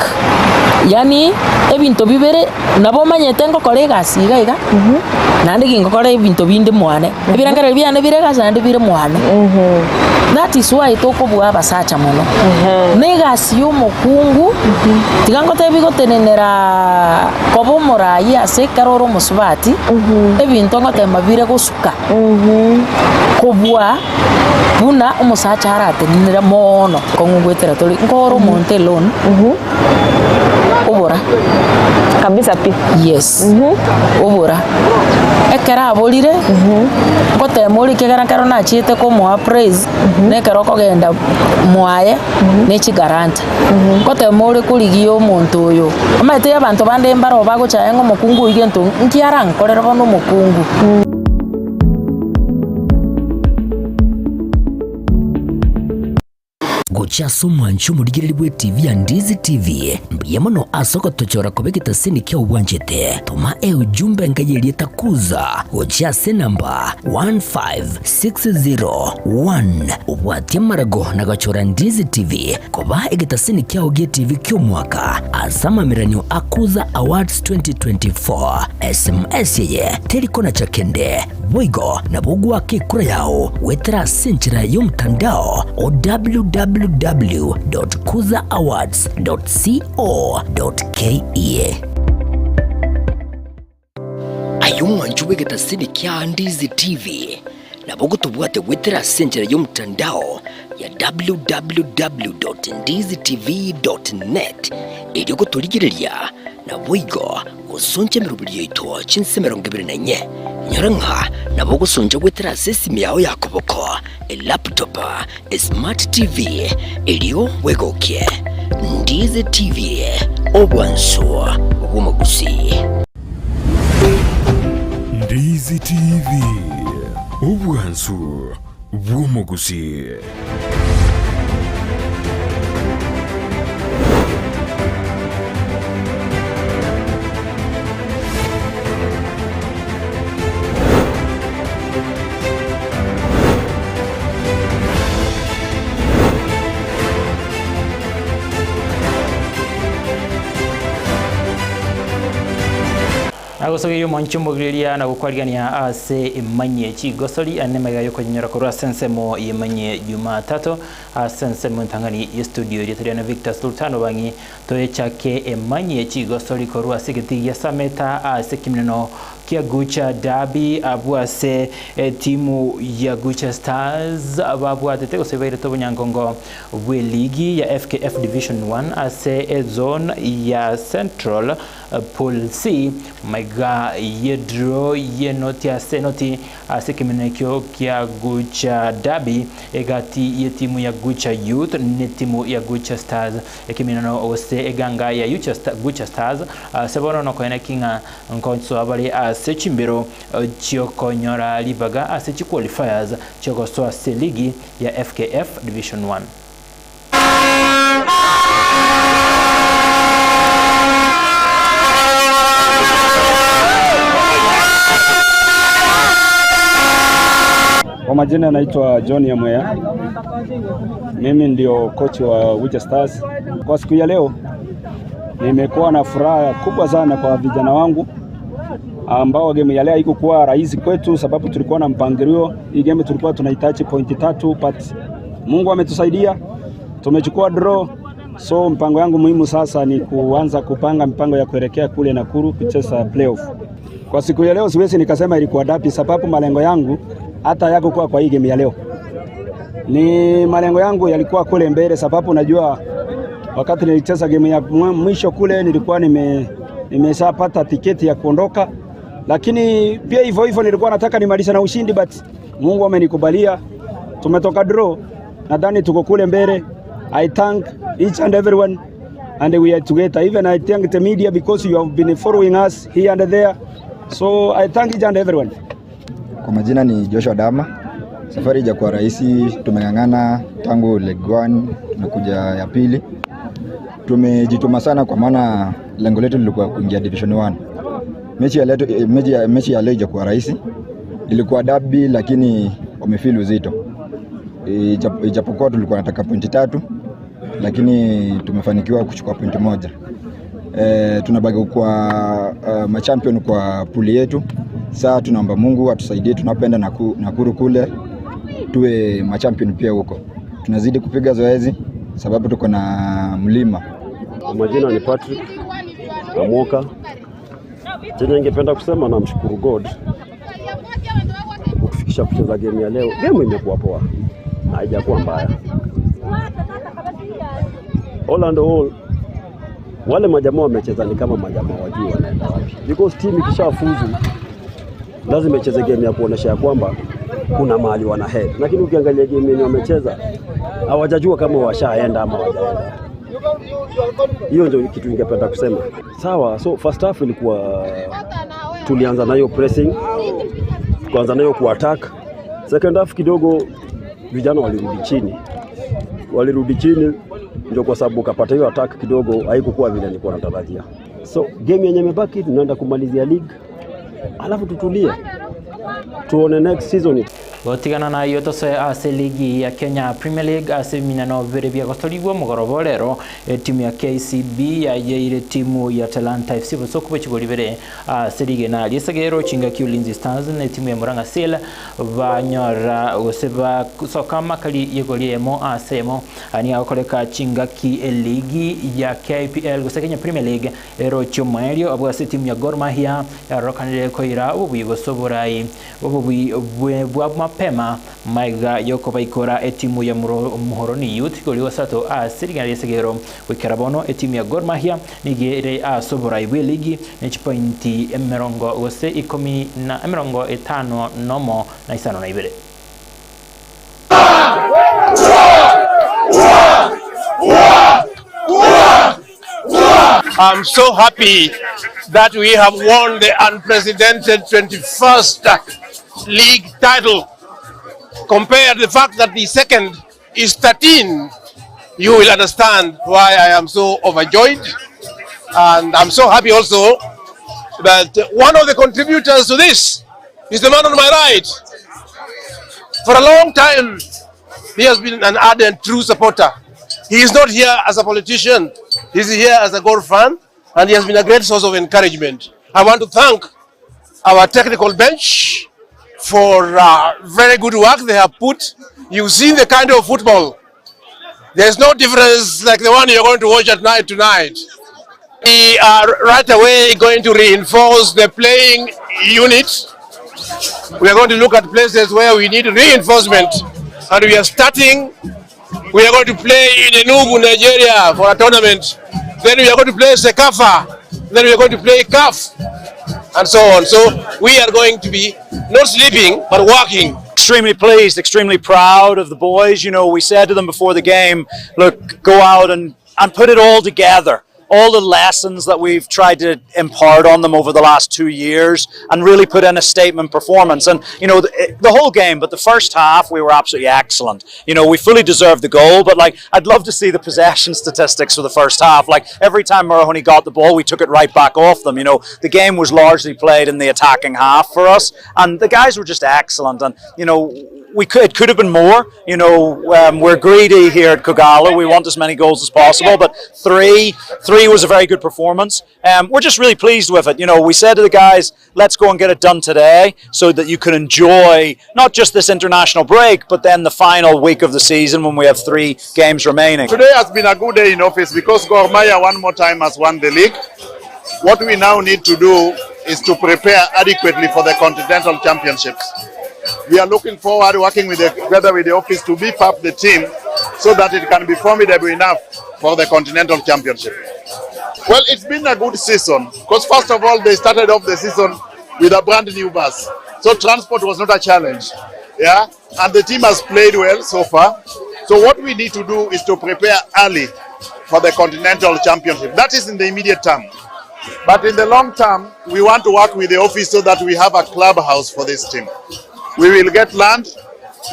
yani ebinto bibere nabo manyete ngokore gasiga iga nandi ngokore ebinto binde mwane ebirangara byane bire gasande bire mwane that that is why tokobwa abasacha muno negasi y'omukungu tigangotebi gotenenera kobomorayi ase karoro musubati ebinto ngotemabire gosuka kobwa buna umusacha aratenenera mono kongwetera tori ngoro montelon obora kabisa pi yes obora ekera abolire ngotemori kegara karo na chite ko mwa praise ne karo kogenda mwaye ne chigaranta ngotemori kuligio omuntu oyo amate abantu bande mbaro bagocha ngo mukungu igento nkiara nkorera bono mukungu gochaso mwancho murigiriri bwe TV ya Ndizi TV mbiyemono asoko tochora kobekita sini kia uwanjete toma ujumbe ngayeli takuza gochase namba 15601 ubwatia marago na gachora Ndizi TV koba egita sini kia ugie TV kio mwaka asama miranyo akuza awards 2024 SMS yeye telikona chakende Boigo na bugwa kikura yao wetera senchira yomtandao o www.kuzaawards.co.ke ayumwa njuwe geta sini kia Ndizi TV na bogo tubuate wetera senchira yomtandao ya www.ndizitv.net ili kutuligirelia na Boigo usonje mirubili yoito chinse merongebiri na nye nyoranga na bogo sonja wetera sesimi yao ya kuboko laptop smart TV ilio wegokie Ndizi TV obwanso obumagusi Ndizi TV obwanso obumagusi Agosoge yo manchumbogiria na gukwarigania ase imanye chigosori anemega yo konyora korwa sensemo yemanye Jumatatu sensemo ntangani ya studio ya na Victor Sultano bangi toechake imanye chigosori korwa sigeti ya sameta ase kimneno kia Gucha Derby abuase timu ya Gucha Stars ababua teteko seveire tobo nyangongo we ligi ya FKF Division 1 ase zone ya Central Pool C mega yedro yenoti ase noti ase kimenekyo kia Gucha Derby egati ye timu ya Gucha Youth ni timu ya Gucha Stars ekimenano ose eganga ya Gucha Stars sebono no koena kinga nkonso abali ase chimbero chiokonyora libaga ase qualifiers chogoso ase ligi ya FKF Division 1. Kwa majina naitwa John Yamweya. Mimi ndio coach wa Gucha Stars. Kwa siku ya leo nimekuwa na furaha kubwa sana kwa vijana wangu ambao game ya leo haikuwa rahisi kwetu sababu tulikuwa na mpangilio. Hii game tulikuwa tunahitaji pointi 3 but Mungu ametusaidia. Tumechukua draw. So mpango yangu muhimu sasa ni kuanza kupanga mpango ya kuelekea kule Nakuru kucheza playoff. Kwa siku ya leo siwezi nikasema ilikuwa derby sababu malengo yangu hata yako kwa hii game ya leo. Ni malengo yangu yalikuwa kule mbele sababu najua wakati nilicheza game ya mwisho kule nilikuwa nimeshapata tiketi ya kuondoka, lakini pia hivyo nilikuwa nataka nimalize na ushindi but Mungu amenikubalia. Tumetoka draw. Nadhani tuko kule mbele. I thank each and everyone and we are together. Even I thank the media because you have been following us here and there. So I thank each and everyone. Kwa majina ni Joshua Dama. Safari haijakuwa rahisi, tumengangana tangu leg 1 tumekuja ya pili. Tumejituma sana kwa maana lengo letu lilikuwa kuingia Division 1. Mechi ya leo haijakuwa rahisi. Ilikuwa derby lakini wamefeel uzito. Ijapokuwa tulikuwa nataka pointi 3 lakini tumefanikiwa kuchukua pointi 1. Tunabaki kwa machampion kwa puli yetu. Sasa tunaomba Mungu atusaidie tunapenda Nakuru kule tuwe machampion pia huko. tunazidi kupiga zoezi sababu tuko na mlima. Majina ni Patrick Amoka. Chenye ningependa kusema, namshukuru God kufikisha kucheza game ya leo. Game imekuwa poa, haijakuwa mbaya. All and all, wale majamaa wamecheza ni kama majamaa wajui wanaenda wapi, because team ikishafuzu lazima icheze game ya kuonesha ya kwamba kuna mahali wana head. Lakini ukiangalia game yenyewe wamecheza, hawajajua kama washaenda ama hawajaenda. Hiyo ndio kitu ningependa kusema. Sawa, so first half ilikuwa tulianza nayo pressing, tukaanza nayo kuattack. Second half kidogo vijana walirudi chini ndio kwa sababu kapata hiyo attack kidogo haikukuwa vile nilikuwa natarajia. So game yenyewe imebaki, tunaenda kumalizia league. Alafu tutulie, tuone next season. Gotigana na iyo tose ase ligi ya Kenya Premier League ase minano bere bya gotorigwo mugorobo rero timu ya KCB yayeire timu ya Talanta FC busoko bechigori bere ase ligi na lisagero chinga Ulinzi Stars na timu ya Murang'a Seal banyora goseba soka makali yegori emo asemo ani akoreka chinga ki ligi ya KPL gose Kenya Premier League ero chomario abo ase timu ya Gor Mahia yarokanire koira ubuyigo soborai bwa pema maiga yoko baikora etimu ya Muhoroni Youth goli wasato asiriga resegero wikarabono etimu ya Gor Mahia nigere asobora iwe ligi nechi pointi emerongo gose 15 nomo na isano na ibere. I'm so happy that we have won the unprecedented 21st league title. Compare the fact that the second is 13, you will understand why I am so overjoyed. And I'm so happy also that one of the contributors to this is the man on my right. For a long time, he has been an ardent, true supporter. He is not here as a politician, he is here as a Gor fan, and he has been a great source of encouragement. I want to thank our technical bench for very good work they have put. You've seen the kind of football. There's no difference like the one you're going to watch at night tonight. We are right away going to reinforce the playing unit. We are going to look at places where we need reinforcement, and we are starting. We are going to play in Enugu, Nigeria for a tournament. Then we are going to play Sekafa. Then we are going to play CAF. And so on. So we are going to be not sleeping, but working. Extremely pleased, extremely proud of the boys. You know, we said to them before the game, look, go out and put it all together. All the lessons that we've tried to impart on them over the last 2 years and really put in a statement performance. And, you know, the whole game, but the first half, we were absolutely excellent. You know, we fully deserved the goal, but, like, I'd love to see the possession statistics for the first half. Like, every time Mahoney got the ball, we took it right back off them. You know, the game was largely played in the attacking half for us, and the guys were just excellent. And, you know, it could have been more. You know, we're greedy here at Kogala. We want as many goals as possible, but three was a very good performance. We're just really pleased with it. You know, we said to the guys, let's go and get it done today so that you can enjoy not just this international break, but then the final week of the season when we have 3 games remaining. Today has been a good day in office because Gor Mahia one more time has won the league. What we now need to do is to prepare adequately for the Continental Championships. We are looking forward working together with the office to beef up the team so that it can be formidable enough for the Continental Championship. Well, it's been a good season because first of all, they started off the season with a brand new bus. So transport was not a challenge. Yeah, and the team has played well so far. So what we need to do is to prepare early for the Continental Championship. That is in the immediate term. But in the long term, we want to work with the office so that we have a clubhouse for this team. We will get land,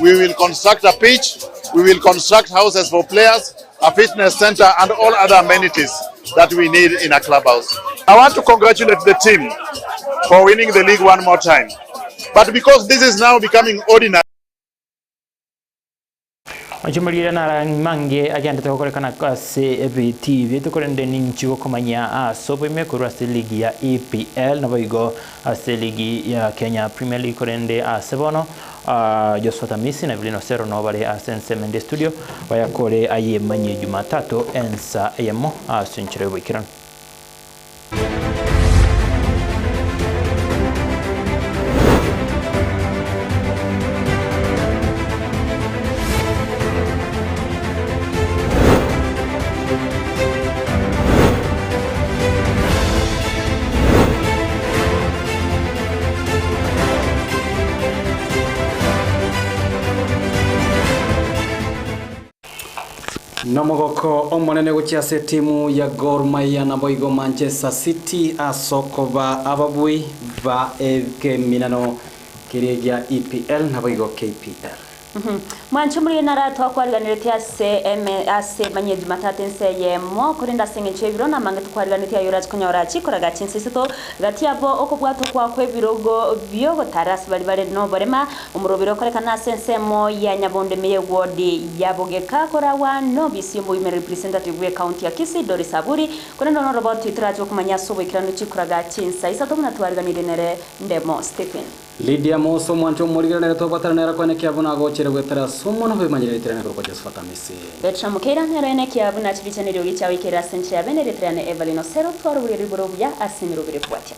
we will construct a pitch, we will construct houses for players, a fitness center, and all other amenities that we need in a clubhouse. I want to congratulate the team for winning the league one more time. But because this is now becoming ordinary, Machumalira na mange agenda tukorekana kase TV tukorende ninchigo komanya sobo imekuru ase ligi ya EPL na boigo ase ligi ya Kenya Premier League korende asebono Josphat Amisi na Evelyn Osero no bale Asensem in the studio bayakore aye manye Jumatatu ensa yemo asinchire wikiran. Nomogoko omonene guchiase timu ya Gor Mahia na boigo Manchester City asokoba ababui ba keminano kiregia EPL na boigo KPL. Mwanchumuri naratwa kwariganirite ase manye Jumatatu nseyemo kurinda sengechebiro na mange twariganirite ayuraje kunyora chikoraga chinsisito gatiabo okubwato kwa kwebirogo byo gotarasi bari no borema umurobiro korekana sensemo ya Nyabonde meye wodi yabogeka korawa no bisimbo ime representative we county ya Kisii Doris Aburi kurenda no robot twitiraje kumanya sobo ikirano chikoraga chinsa isato muna twariganire nere ndemo Stephen Lydia Moso mwancho murigana to batanera kwane kyabuna gochere gwetera sumo no bimanyire iterane ko Josphat Amisi Betra mukera nerene kyabuna chibicaniro gichawe kera senche ya benere trane Evelyn Osero twaro buri riboro bya asimiro bire kwatya